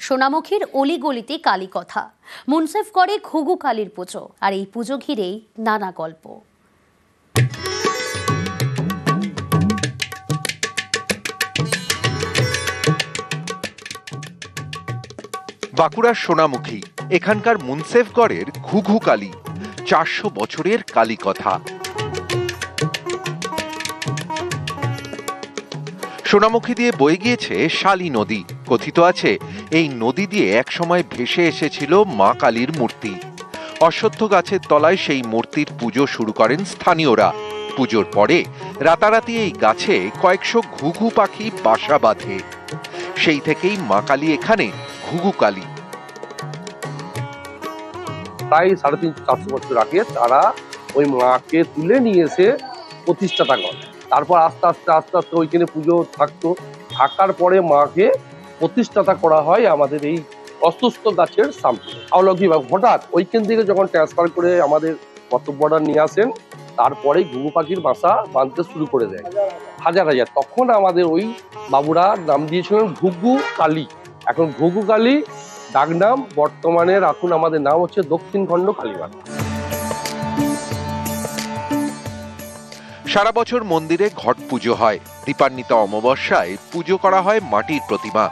সোনামুখীর অলিগলিতে কালী কথা, মুনসেফ করে ঘুঘু কালীর পুজো, আর এই পুজো ঘিরেই নানা গল্প। বাঁকুড়ার সোনামুখী, এখানকার মুনসেফগড়ের ঘুঘু কালী, 400 বছরের কালী কথা। সোনামুখী দিয়ে বয়ে গিয়েছে শালী নদী। কথিত আছে এই নদী দিয়ে একসময় ভেসে এসেছিল মা কালীর মূর্তি। অশ্বত্থ গাছের তলায় সেই মূর্তির পুজো শুরু করেন স্থানীয়রা। পুজোর পরে রাতারাতি এই গাছে কয়েকশো ঘুঘু পাখি বাসা বাঁধে। সেই থেকেই মা কালী এখানে ঘুঘু কালী। প্রায় 350-400 বছর আগে তারা ওই মাকে তুলে নিয়ে এসে প্রতিষ্ঠাতা করে। তারপর আস্তে আস্তে ওইখানে পুজো থাকার পরে মাকে প্রতিষ্ঠাতা করা হয় আমাদের এই অশ্বত্থ গাছের সামনে। অলৌকিক হঠাৎ ওইখান থেকে যখন ট্রান্সফার করে আমাদের কর্তব্যটা নিয়ে আসেন, তারপরে ঘুঘু পাখির বাসা বাঁধতে শুরু করে দেয় হাজার হাজার। তখন আমাদের ওই বাবুরা নাম দিয়েছিলেন ঘুঘু কালী। এখন ঘুঘু কালী ডাকনাম, বর্তমানে এখন আমাদের নাম হচ্ছে দক্ষিণ খণ্ড কালীবাড়। সারা বছর মন্দিরে ঘট পুজো হয়। দীপান্বিতা অমাবস্যায় পুজো করা হয় মাটির প্রতিমা।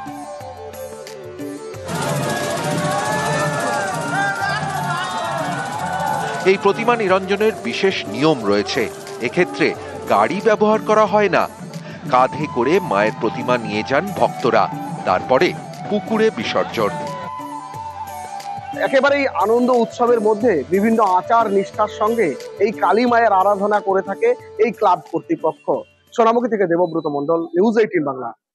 এই প্রতিমা নিরঞ্জনের বিশেষ নিয়ম রয়েছে। এক্ষেত্রে গাড়ি ব্যবহার করা হয় না। কাঁধে করে মায়ের প্রতিমা নিয়ে যান ভক্তরা, তারপরে পুকুরে বিসর্জন। একেবারেই আনন্দ উৎসবের মধ্যে বিভিন্ন আচার নিষ্ঠার সঙ্গে এই কালী মায়ের আরাধনা করে থাকে এই ক্লাব কর্তৃপক্ষ। সোনামুখী থেকে দেবব্রত মণ্ডল, নিউজ 18 বাংলা।